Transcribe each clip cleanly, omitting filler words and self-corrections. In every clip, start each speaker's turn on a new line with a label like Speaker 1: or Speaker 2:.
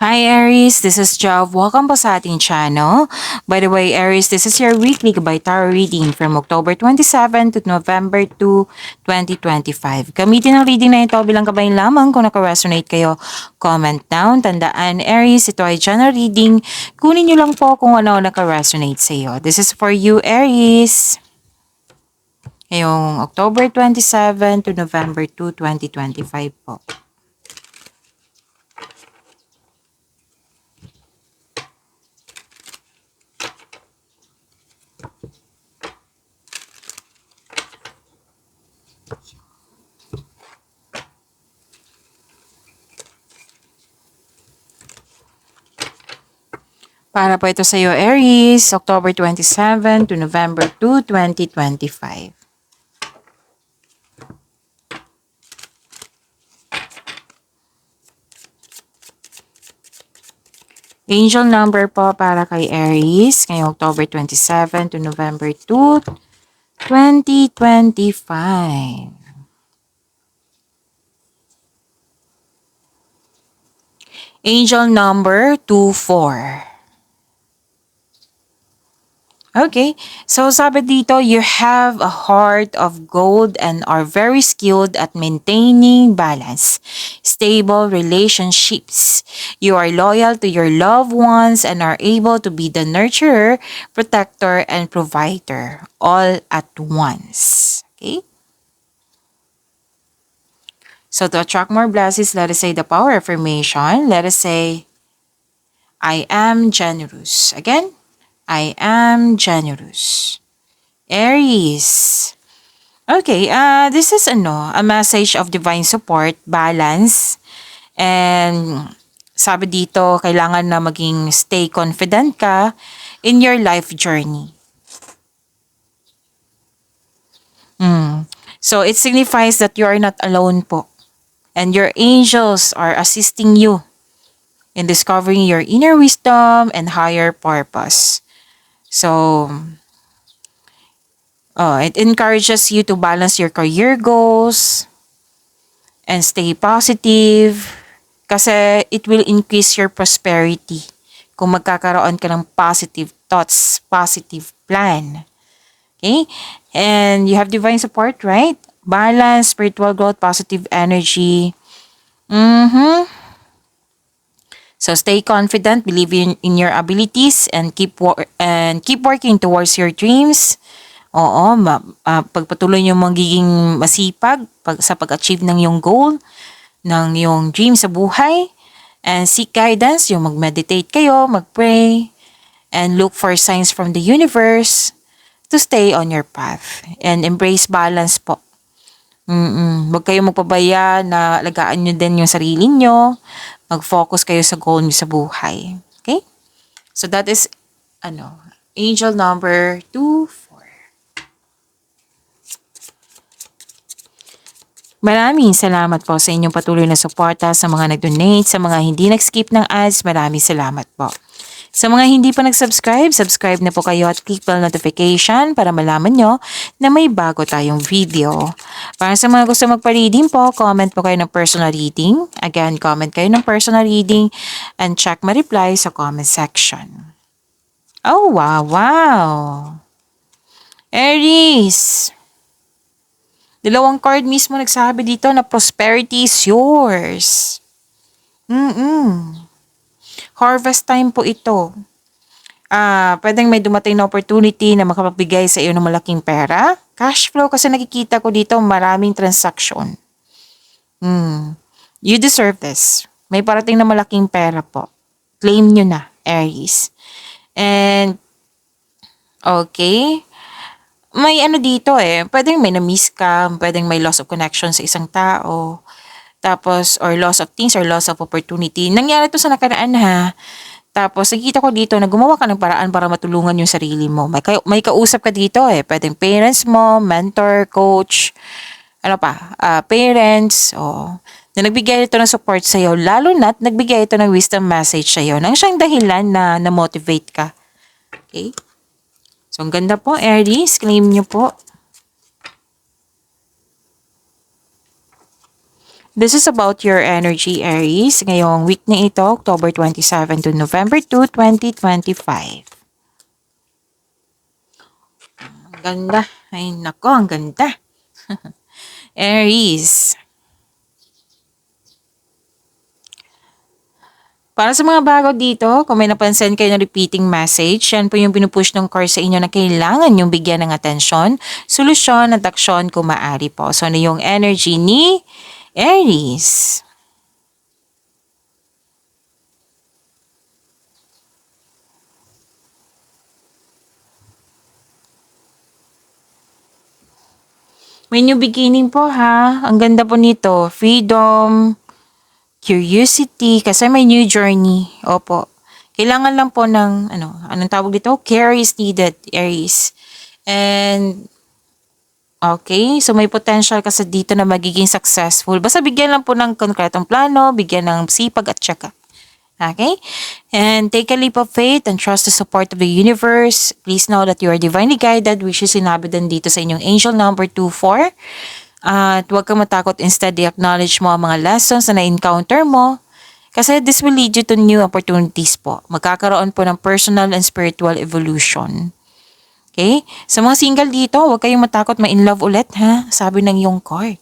Speaker 1: Hi Aries, this is Jav. Welcome po sa ating channel. By the way, Aries, this is your weekly Gabay Tarot reading from October 27 to November 2, 2025. Gamitin ang reading na ito bilang gabay lamang. Kung naka-resonate kayo, comment down. Tandaan, Aries, ito ay general reading. Kunin nyo lang po kung ano naka-resonate sa iyo. This is for you, Aries. Ngayong October 27 to November 2, 2025 po. Para po ito sa iyo, Aries, October 27 to November 2, 2025. Angel number po para kay Aries, ngayong October 27 to November 2, 2025. Angel number 24. Okay, so sabi dito, you have a heart of gold and are very skilled at maintaining balance, stable relationships. You are loyal to your loved ones and are able to be the nurturer, protector, and provider all at once. Okay? So to attract more blessings, let us say the power affirmation. Let us say, I am generous. Again, I am generous. Aries. Okay, this is a message of divine support, balance, and sabi dito, kailangan na maging stay confident ka in your life journey. So it signifies that you are not alone po. And your angels are assisting you in discovering your inner wisdom and higher purpose. So, it encourages you to balance your career goals and stay positive kasi it will increase your prosperity kung magkakaroon ka ng positive thoughts, positive plan. Okay? And you have divine support, right? Balance, spiritual growth, positive energy. So stay confident, believe in your abilities, and keep working towards your dreams. Oo, pagpatuloy niyo magiging masipag sa pag-achieve ng yung goal, ng yung dream sa buhay. And seek guidance, yung mag-meditate kayo, mag-pray, and look for signs from the universe to stay on your path. And embrace balance po. Huwag kayo magpabaya na alagaan nyo din yung sarili nyo. Mag-focus kayo sa goal nyo sa buhay. Okay? So that is, angel number 24. Maraming salamat po sa inyong patuloy na suporta, sa mga nag-donate, sa mga hindi nag-skip ng ads, maraming salamat po. Sa mga hindi pa nag-subscribe, subscribe na po kayo at click bell notification para malaman nyo na may bago tayong video. Para sa mga gusto magpa-reading po, comment po kayo ng personal reading. Again, comment kayo ng personal reading and check my reply sa comment section. Oh, wow! Aries! Dalawang card mismo nagsabi dito na prosperity is yours. Harvest time po ito. Pwedeng may dumating na opportunity na makapagbigay sa iyo ng malaking pera. Cash flow kasi nakikita ko dito maraming transaction. You deserve this. May parating na malaking pera po. Claim nyo na, Aries. And, okay. May dito pwedeng may na-miss ka, pwedeng may loss of connection sa isang tao. Tapos, or loss of things or loss of opportunity. Nangyari to sa nakaraan ha. Tapos, nakikita ko dito na gumawa ka ng paraan para matulungan yung sarili mo. May kausap ka dito Pwedeng parents mo, mentor, coach, parents, na nagbigay ito ng support sa'yo. Lalo na't nagbigay ito ng wisdom message sa'yo nang siyang dahilan na na-motivate ka. Okay? So, ang ganda po, Aries. Claim nyo po. This is about your energy, Aries, ngayong week na ito, October 27 to November 2, 2025. Ang ganda. Ay, nako, ang ganda. Aries. Para sa mga bago dito, kung may napansin kayo na repeating message, yan po yung pinupush ng card sa inyo na kailangan yung bigyan ng atensyon, solusyon at aksyon kung maaari po. So, ano yung energy ni Aries? May new beginning po ha. Ang ganda po nito. Freedom, curiosity, kasi may new journey. Opo. Kailangan lang po ng, anong tawag dito? Care is needed, Aries. And, okay, so may potential kasi dito na magiging successful. Basta bigyan lang po ng konkretong plano, bigyan ng sipag at tsaka. Okay? And take a leap of faith and trust the support of the universe. Please know that you are divinely guided, which is sinabi din dito sa inyong angel number 24. At huwag kang matakot, instead i-acknowledge mo ang mga lessons na na-encounter mo. Kasi this will lead you to new opportunities po. Magkakaroon po ng personal and spiritual evolution. Okay? Sa mga single dito, huwag kayong matakot ma-in love ulit ha. Sabi ng iyong card.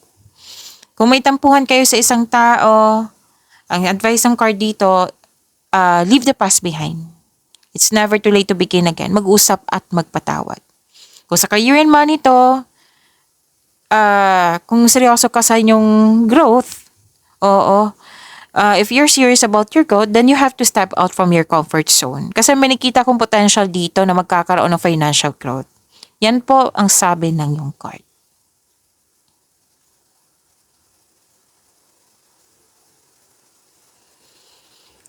Speaker 1: Kung may tampuhan kayo sa isang tao, ang advice ng card dito, leave the past behind. It's never too late to begin again. Mag-usap at magpatawad. Kung sa career and money to, kung seryoso ka sa inyong growth, oo, if you're serious about your growth, then you have to step out from your comfort zone. Kasi may nakita kong potential dito na magkakaroon ng financial growth. Yan po ang sabi ng yung card.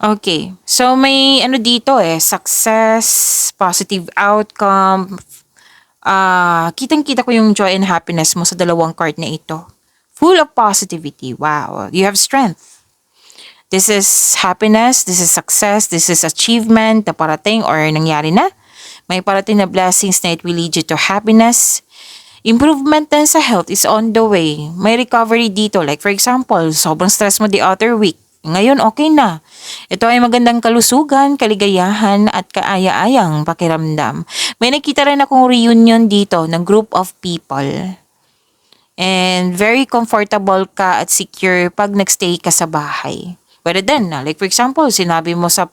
Speaker 1: Okay, so may dito success, positive outcome. Kitang-kita ko yung joy and happiness mo sa dalawang card na ito. Full of positivity. Wow, you have strength. This is happiness, this is success, this is achievement na parating or nangyari na. May parating na blessings na it will lead you to happiness. Improvement din sa health is on the way. May recovery dito. Like for example, sobrang stress mo the other week. Ngayon, okay na. Ito ay magandang kalusugan, kaligayahan, at kaaya-ayang pakiramdam. May nakita rin akong reunion dito ng group of people. And very comfortable ka at secure pag nagstay ka sa bahay. Pero then, like for example, sinabi mo sa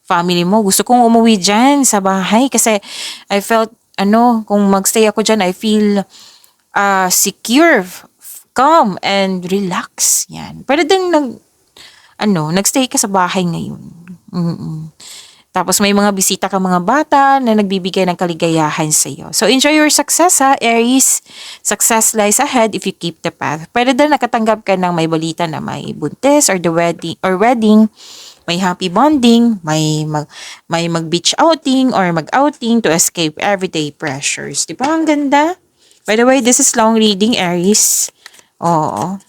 Speaker 1: family mo, gusto kong umuwi dyan sa bahay kasi I felt, kung magstay ako dyan, I feel secure, calm, and relax. Yan. Pero then, nagstay ka sa bahay ngayon. Tapos may mga bisita ka mga bata na nagbibigay ng kaligayahan sa iyo. So enjoy your success ha, Aries. Success lies ahead if you keep the path. Pwede din nakatanggap ka ng may balita na may buntis or wedding, may happy bonding, may mag-beach outing or mag-outing to escape everyday pressures. Di ba ang ganda? By the way, this is long reading, Aries. Oo.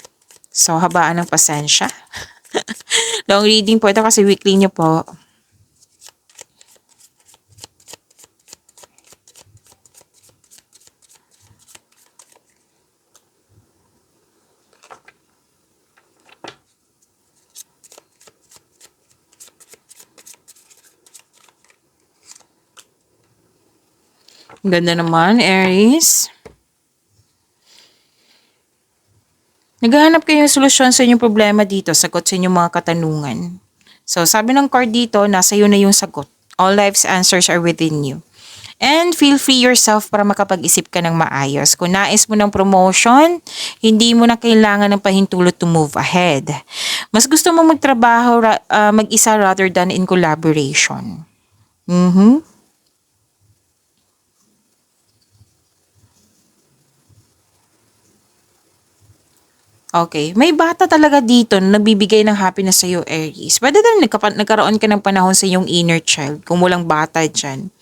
Speaker 1: So habaan ng pasensya. Long reading po ito kasi weekly nyo po. Ganda naman, Aries. Naghahanap kayo ng solusyon sa inyong problema dito, sagot sa inyong mga katanungan. So, sabi ng card dito, nasa iyo na yung sagot. All life's answers are within you. And feel free yourself para makapag-isip ka ng maayos. Kung nais mo ng promotion, hindi mo na kailangan ng pahintulot to move ahead. Mas gusto mo magtrabaho mag-isa rather than in collaboration. Okay. May bata talaga dito na nagbibigay ng happiness sa'yo, Aries. Pwede din nagkaroon ka ng panahon sa iyong inner child kung walang bata dyan.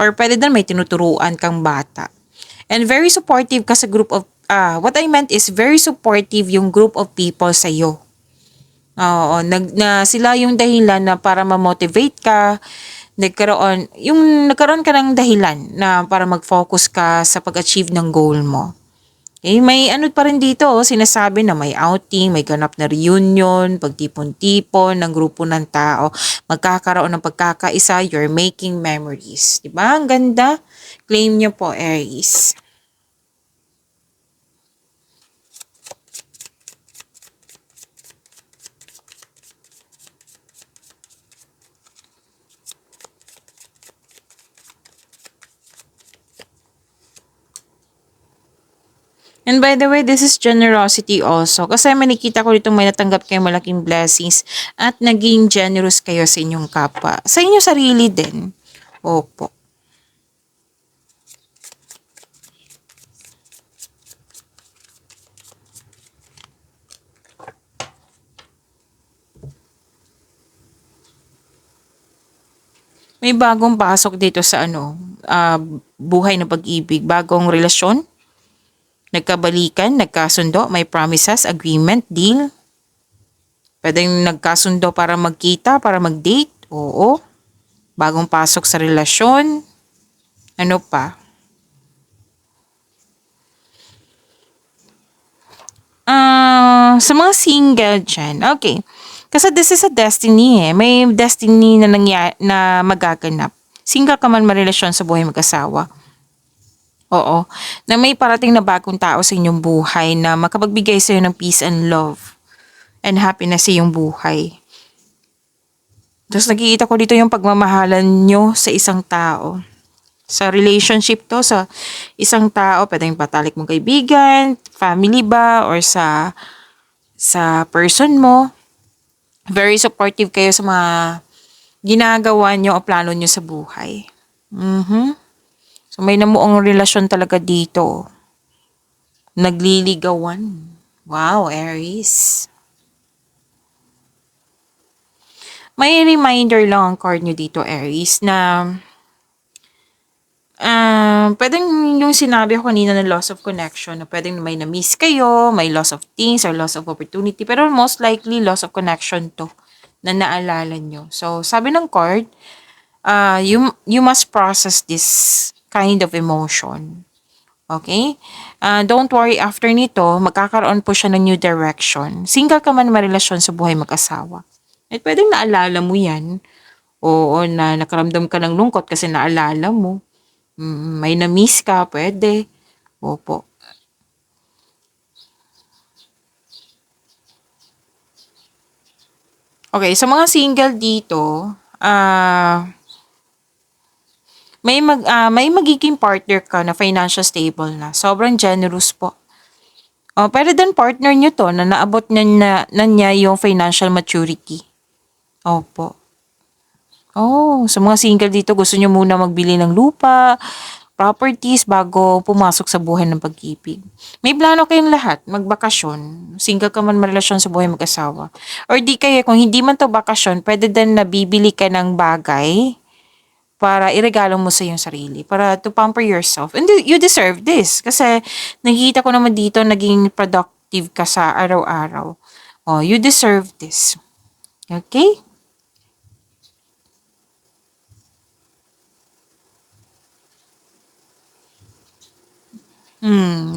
Speaker 1: Or pwede din may tinuturuan kang bata. And very supportive ka sa group of, what I meant is very supportive yung group of people sa'yo. Oo, sila yung dahilan na para ma-motivate ka, nagkaroon ka ng dahilan na para mag-focus ka sa pag-achieve ng goal mo. Eh, may ano pa rin dito, sinasabi na may outing, may ganap na reunion, pagtipon-tipon ng grupo ng tao, magkakaroon ng pagkakaisa, you're making memories. Diba? Ang ganda. Claim nyo po, Aries. And by the way, this is generosity also. Kasi manikita ko dito may natanggap kayo malaking blessings at naging generous kayo sa inyong kapwa. Sa inyong sarili din. Opo. May bagong pasok dito sa buhay ng pag-ibig. Bagong relasyon. Nagkabalikan, nagkasundo, may promises, agreement, deal. Pwedeng nagkasundo para magkita, para mag-date. Oo. Bagong pasok sa relasyon. Ano pa? Sa mga single dyan. Okay. Kasi this is a destiny eh. May destiny na na magaganap. Single ka man marelasyon sa buhay mag-asawa. Oo. Na may parating na bagong tao sa inyong buhay na makapagbigay sa iyo ng peace and love and happiness sa iyong buhay. Tapos nakikita ko dito yung pagmamahalan nyo sa isang tao. Sa relationship to, sa isang tao, pwedeng patalik mong kaibigan, family ba, or sa person mo. Very supportive kayo sa mga ginagawa nyo o plano nyo sa buhay. So may namuong relasyon talaga dito. Nagliligawan. Wow, Aries. May reminder lang ang card nyo dito, Aries, na pwedeng yung sinabi ko kanina na loss of connection, na pwedeng may na-miss kayo, may loss of things or loss of opportunity, pero most likely loss of connection to na naalala nyo. So, sabi ng card, you must process this kind of emotion. Okay? Don't worry, after nito, magkakaroon po siya ng new direction. Single ka man marelasyon sa buhay mag-asawa. At pwedeng naalala mo yan. Oo, na nakaramdam ka ng lungkot kasi naalala mo. May na-miss ka, pwede. Opo. Okay, sa mga single dito, may magiging partner ka na financial stable na. Sobrang generous po. Pero din partner nyo to na naabot na niya yung financial maturity. Opo. Sa mga single dito, gusto nyo muna magbili ng lupa, properties bago pumasok sa buhay ng pag-ibig. May plano kayong lahat, magbakasyon. Single ka man marelasyon sa buhay mag-asawa. Or di kaya, kung hindi man to bakasyon, pwede din na bibili ka ng bagay para iregalo mo sa iyong sarili, para to pamper yourself. And you deserve this. Kasi nakikita ko naman dito, naging productive ka sa araw-araw. You deserve this. Okay?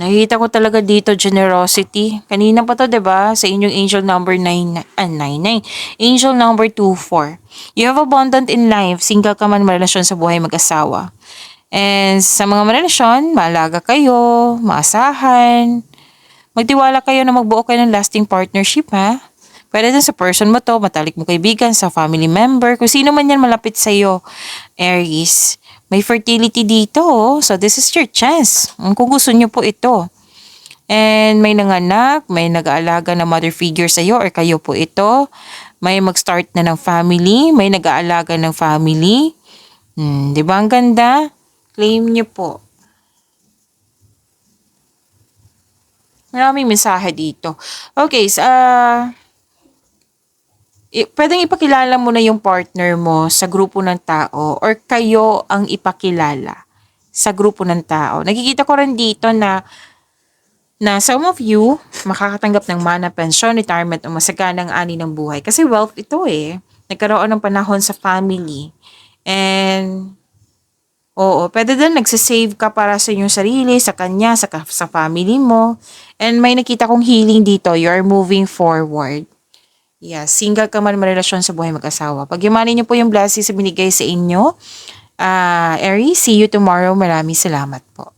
Speaker 1: Nakita ko talaga dito generosity. Kanina pa to, 'di ba? Sa inyong angel number 99. Angel number 24. You have abundant in life. Single ka man marelasyon sa buhay mag-asawa. And sa mga marelasyon, maalaga kayo, maasahan. Magtiwala kayo na magbuo kayo ng lasting partnership, ha? Pwede din sa person mo to, matalik mo kaibigan, sa family member, kung sino man yan malapit sa'yo, Aries. May fertility dito, oh. So this is your chance. Kung gusto nyo po ito. And may nanganak, may nag-aalaga na mother figure sa'yo or kayo po ito. May mag-start na ng family, may nag-aalaga ng family. Di ba ang ganda? Claim nyo po. Maraming mensahe dito. Okay, pwedeng ipakilala mo na yung partner mo sa grupo ng tao or kayo ang ipakilala sa grupo ng tao. Nakikita ko rin dito na some of you makakatanggap ng mana, pension, retirement o masaganang ani ng buhay. Kasi wealth ito eh. Nagkaroon ng panahon sa family. And Oo, puwede din nagse-save ka para sa iyong sarili, sa kanya, sa family mo. And may nakita kong healing dito, you are moving forward. Yeah, single ka man marelasyon sa buhay mag-asawa. Pagyamanin niyo po yung blessings na binigay sa inyo. Aries, see you tomorrow. Maraming salamat po.